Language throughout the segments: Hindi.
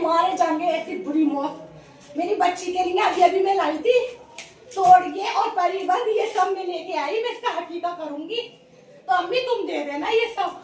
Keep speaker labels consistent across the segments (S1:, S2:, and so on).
S1: मारे जाएंगे ऐसी बुरी मौत मेरी बच्ची के लिए अभी अभी मैं लाई थी तोड़ के और परिबंध ये सब मैं लेके आई। मैं इसका हकीकत करूंगी तो अम्मी तुम दे देना ये सब।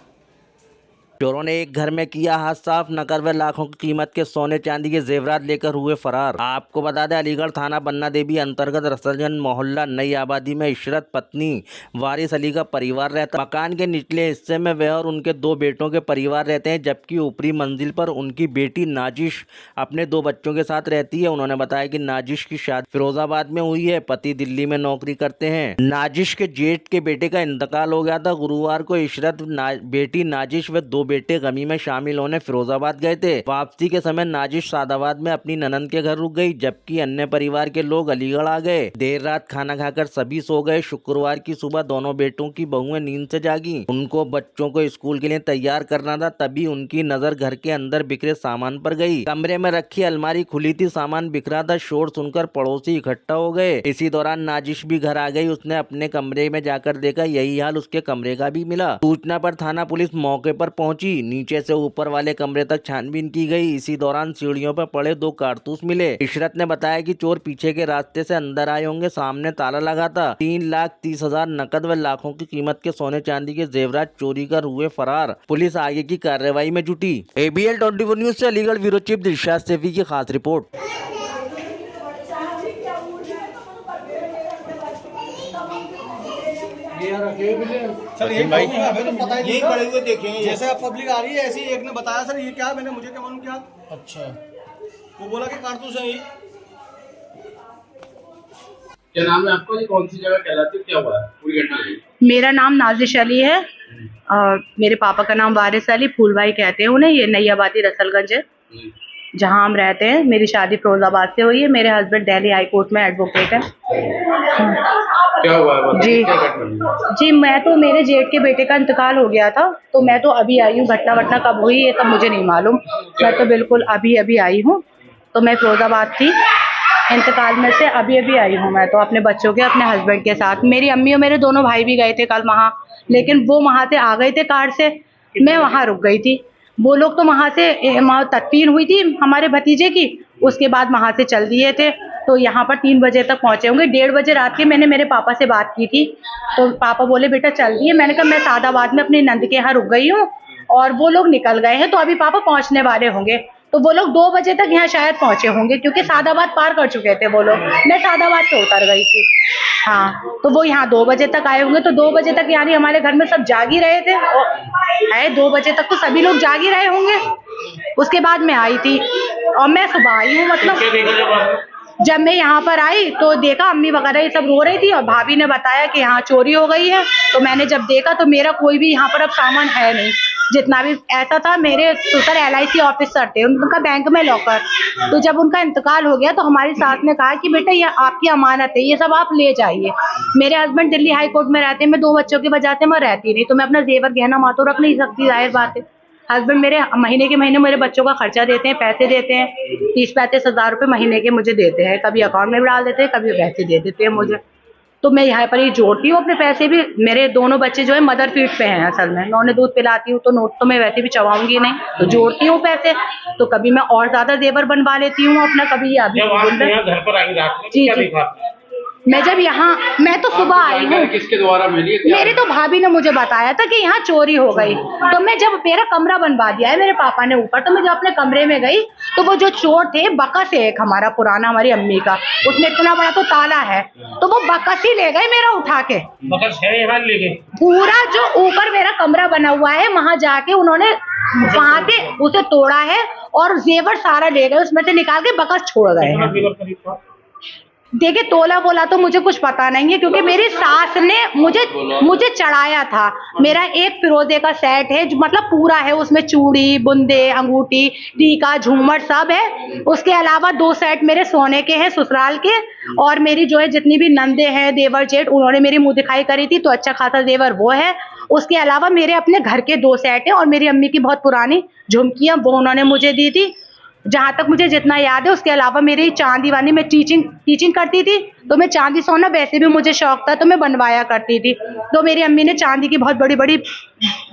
S2: चोरों ने एक घर में किया हाथ साफ, नकद व लाखों की कीमत के सोने चांदी के जेवरात लेकर हुए फरार। आपको बता दें, अलीगढ़ थाना बन्ना देवी अंतर्गत रसलगंज मोहल्ला नई आबादी में इशरत पत्नी वारिस अली का परिवार रहता है। मकान के निचले हिस्से में वह और उनके 2 बेटों के परिवार रहते हैं, जबकि ऊपरी मंजिल पर उनकी बेटी नाजिश अपने 2 बच्चों के साथ रहती है। उन्होंने बताया कि नाजिश की शादी फिरोजाबाद में हुई है, पति दिल्ली में नौकरी करते हैं। नाजिश के जेठ के बेटे का इंतकाल हो गया था। गुरुवार को इशरत बेटी नाजिश व 2 बेटे गमी में शामिल होने फिरोजाबाद गए थे। वापसी के समय नाजिश सादाबाद में अपनी ननंद के घर रुक गई, जबकि अन्य परिवार के लोग अलीगढ़ आ गए। देर रात खाना खाकर सभी सो गए। शुक्रवार की सुबह दोनों बेटों की बहुएं नींद से जागी। उनको बच्चों को स्कूल के लिए तैयार करना था, तभी उनकी नजर घर के अंदर बिखरे सामान पर गई। कमरे में रखी अलमारी खुली थी, सामान बिखरा था। शोर सुनकर पड़ोसी इकट्ठा हो गए। इसी दौरान नाजिश भी घर आ गई। उसने अपने कमरे में जाकर देखा, यही हाल उसके कमरे का भी मिला। सूचना पर थाना पुलिस मौके पर पहुंची। नीचे से ऊपर वाले कमरे तक छानबीन की गई। इसी दौरान सीढ़ियों पर पड़े 2 कारतूस मिले। इशरत ने बताया कि चोर पीछे के रास्ते से अंदर आए होंगे, सामने ताला लगा था। 3,30,000 नकद व लाखों की कीमत के सोने चांदी के जेवरात चोरी कर हुए फरार। पुलिस आगे की कार्रवाई में जुटी। ABL 24 न्यूज से अलीगढ़ ब्यूरो चीफ दिलशाद सैफी की खास रिपोर्ट।
S3: सर यही पड़े हुए देखेंगे, जैसे आप पब्लिक आ रही है ऐसे ही एक ने बताया सर ये क्या, मैंने मुझे क्या मालूम क्या। अच्छा, वो बोला कि कारतूस है ये।
S4: क्या नाम है आपका? ये कौन सी जगह कहलाती है? क्या हुआ है पूरी घटना?
S5: मेरा नाम नाजिश अली है और मेरे पापा का नाम वारिस अली, फूलभाई कहते हैं उन्हें। ये नई आबादी रसलगंज है जहाँ हम रहते हैं। मेरी शादी फिरोजाबाद से हुई है। मेरे हस्बैंड दिल्ली हाई कोर्ट में एडवोकेट है।
S4: क्या हुआ है?
S5: जी मैं तो, मेरे जेठ के बेटे का इंतकाल हो गया था, तो मैं तो अभी आई हूँ। घटना वटना कब हुई ये सब मुझे नहीं मालूम। मैं तो बिल्कुल अभी अभी आई हूँ। तो मैं फिरोजाबाद थी, इंतकाल में से अभी अभी आई हूँ। मैं तो अपने बच्चों के, अपने हस्बैंड के साथ। मेरी अम्मी और मेरे दोनों भाई भी गए थे कल वहाँ, लेकिन वो वहाँ से आ गए थे कार से, मैं वहाँ रुक गई थी। वो लोग तो वहाँ से तदफीन हुई थी हमारे भतीजे की, उसके बाद वहाँ से चल दिए थे। तो यहाँ पर 3 बजे तक पहुँचे होंगे। 1:30 बजे रात के मैंने मेरे पापा से बात की थी, तो पापा बोले बेटा चल दिए। मैंने कहा मैं सादाबाद में अपनी नंद के यहाँ रुक गई हूँ और वो लोग निकल गए हैं, तो अभी पापा पहुँचने वाले होंगे। तो वो लोग 2 बजे तक यहाँ शायद पहुँचे होंगे, क्योंकि सादाबाद पार कर चुके थे वो लोग। मैं सादाबाद से उतर गई थी। हाँ, तो वो यहाँ 2 बजे तक आए होंगे। तो 2 बजे तक यानी हमारे घर में सब जाग ही रहे थे। और 2 बजे तक तो सभी लोग जाग ही रहे होंगे। उसके बाद मैं आई थी और मैं सुबह आई हूँ। मतलब जब मैं यहाँ पर आई तो देखा अम्मी वगैरह ये सब रो रही थी और भाभी ने बताया कि यहाँ चोरी हो गई है। तो मैंने जब देखा तो मेरा कोई भी यहाँ पर अब सामान है नहीं। जितना भी ऐसा था, मेरे ससुर LIC ऑफिसर थे, उनका बैंक में लॉकर। तो जब उनका इंतकाल हो गया तो हमारी सास ने कहा कि बेटा ये आपकी अमानत है, ये सब आप ले जाइए। मेरे हस्बैंड दिल्ली हाई कोर्ट में रहते हैं, मैं 2 बच्चों की वजह से मैं रहती नहीं, तो मैं अपना जेवर गहना मातो रख नहीं सकती, जाहिर बात है। हस्बैंड मेरे महीने के महीने मेरे बच्चों का खर्चा देते हैं, पैसे देते हैं। 30-35 हज़ार रुपये महीने के मुझे देते हैं। कभी अकाउंट में भी डाल देते हैं, कभी पैसे दे देते हैं मुझे। तो मैं यहाँ पर ही जोड़ती हूँ अपने पैसे भी। मेरे दोनों बच्चे जो है मदर फीड पे हैं असल में। मैं उन्हें दूध पिलाती हूँ, तो नोट तो मैं वैसे भी चबाऊंगी नहीं, तो जोड़ती हूँ पैसे। तो कभी मैं और ज्यादा जेवर बनवा लेती हूँ अपना, कभी अभी
S4: घर पर आई रात में क्या देखा?
S5: मैं जब यहाँ, मैं तो सुबह आई हूँ।
S4: किसके द्वारा मिली?
S5: मेरी तो भाभी ने मुझे बताया था कि यहाँ चोरी हो गई। तो मैं जब, मेरा कमरा बनवा दिया है मेरे पापा ने ऊपर, तो मैं जब अपने कमरे में गई तो वो जो चोर थे, बकस है एक हमारा पुराना, हमारी अम्मी का, उसमें इतना बड़ा तो ताला है, तो वो बकस ही ले गए मेरा उठा के।
S4: बकस है यहाँ ले गए?
S5: पूरा जो ऊपर मेरा कमरा बना हुआ है, वहां जाके उन्होंने वहां के उसे तोड़ा है और जेवर सारा ले गए, उसमें से निकाल के बकस छोड़ गए। देखिए तोला बोला तो मुझे कुछ पता नहीं है, क्योंकि मेरी सास ने मुझे चढ़ाया था। मेरा एक फिरोजे का सेट है जो मतलब पूरा है, उसमें चूड़ी, बुंदे, अंगूठी, टीका, झूमर सब है। उसके अलावा 2 सेट मेरे सोने के हैं ससुराल के, और मेरी जो है जितनी भी नंदे हैं, देवर जेठ, उन्होंने मेरी मुंह दिखाई करी थी तो अच्छा खासा जेवर वो है। उसके अलावा मेरे अपने घर के 2 सेट है और मेरी अम्मी की बहुत पुरानी झुमकियां वो उन्होंने मुझे दी थी। जहाँ तक मुझे जितना याद है। उसके अलावा मेरी चांदी वानी, मैं टीचिंग करती थी, तो मैं चांदी सोना वैसे भी मुझे शौक था, तो मैं बनवाया करती थी। तो मेरी अम्मी ने चांदी की बहुत बड़ी बड़ी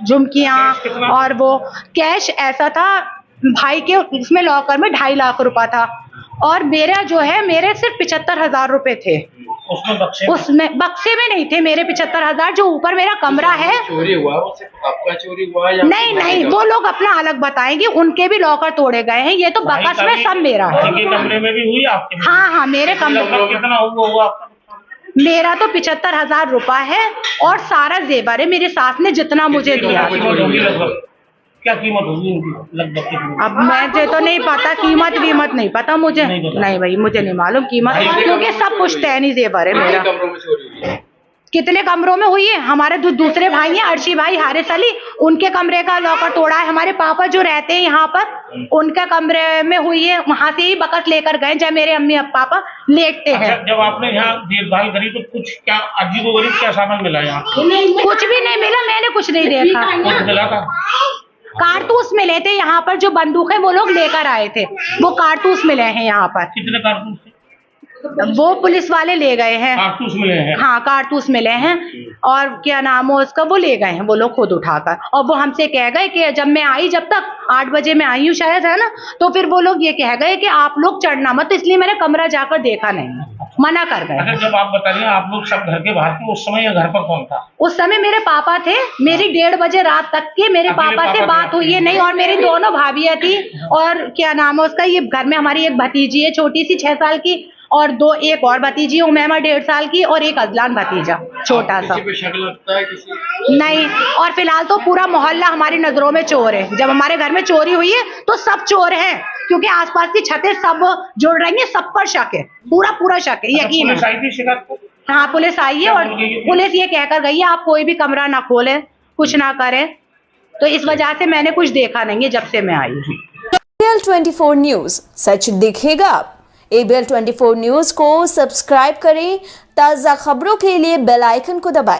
S5: झुमकियाँ और वो कैश ऐसा था भाई के उसमें लॉकर में 2.5 लाख रुपया था, और मेरा जो है मेरे सिर्फ 75,000 रुपए थे उसमें बक्से में नहीं थे मेरे 75,000। जो ऊपर मेरा कमरा है,
S4: चोरी हुआ वो सिर्फ आपका चोरी हुआ या
S5: नहीं वो लोग अपना अलग बताएंगे, उनके भी लॉकर तोड़े गए हैं। ये तो बकस में सब मेरा है।
S6: कमरे में भी हुई आपके?
S5: हाँ मेरे कमरे में
S6: कितना हुआ आपका?
S5: मेरा तो 75,000 रुपया है और सारा जेवर है मेरी सास ने जितना मुझे दिया।
S6: क्या कीमत होगी लगभग कितनी?
S5: अब मुझे तो नहीं पता कीमत नहीं पता मुझे, नहीं भाई मुझे नहीं मालूम कीमत, क्योंकि सब कुछ तैनी जेवर है मेरा।
S4: कमरों में चोरी हुई है?
S5: कितने कमरों में हुई है? हमारे दूसरे भाई हैं, अर्शी भाई, हारिस अली, उनके कमरे का लॉकर तोड़ा है। हमारे पापा जो रहते हैं यहाँ पर, उनके कमरे में हुई है, वहां से ही बकस लेकर गए जब मेरे अम्मी अब पापा लेटते हैं।
S6: जब आपने यहाँ देखभाल करी तो कुछ क्या अजीबोगरीब क्या सामान मिला यहाँ?
S5: कुछ भी नहीं मिला, मैंने कुछ नहीं देखा।
S6: कुछ मिला था?
S5: कारतूस मिले थे यहाँ पर, जो बंदूक है वो लोग लेकर आए थे, वो कारतूस मिले हैं यहाँ पर।
S6: कितने कारतूस थे?
S5: वो पुलिस वाले ले गए हैं।
S6: कारतूस मिले हैं?
S5: हाँ कारतूस मिले हैं, और क्या नाम हो उसका, वो ले गए हैं वो लोग खुद उठाकर। और वो हमसे कह गए कि जब मैं आई, जब तक 8 बजे मैं आई हूँ शायद, है ना, तो फिर वो लोग ये कह गए कि आप लोग चढ़ना मत, इसलिए मैंने कमरा जाकर देखा नहीं, मना कर गए।
S6: अगर जब आप बता रही हैं आप लोग सब घर के बाहर थे, उस समय घर पर कौन था?
S5: उस समय मेरे पापा थे, मेरी 1:30 बजे रात तक के मेरे पापा से बात हुई है नहीं, और मेरी दोनों भाभियां थी, और क्या नाम है उसका, ये घर में हमारी एक भतीजी है छोटी सी 6 साल की, और एक और भतीजी उमैमा 1.5 साल की, और एक अजलान भतीजा छोटा सा।
S4: किसी पे शक लगता है किसी?
S5: नहीं, और फिलहाल तो पूरा मोहल्ला हमारी नजरों में चोर है। जब हमारे घर में चोरी हुई है तो सब चोर हैं, क्योंकि आसपास की छतें सब जुड़ रही हैं, सब पर शक है, पूरा शक है, यकीन है।
S6: पुलिस आई थी शिकायत को?
S5: हाँ पुलिस आई है, और पुलिस ये कहकर गई है आप कोई भी कमरा ना खोलें, कुछ ना करें, तो इस वजह से मैंने कुछ देखा नहीं है जब से मैं आई हूँ।
S7: ABL 24 न्यूज, सच दिखेगा अब। ABL 24 न्यूज को सब्सक्राइब करें, ताज़ा खबरों के लिए बेल आइकन को दबाएं।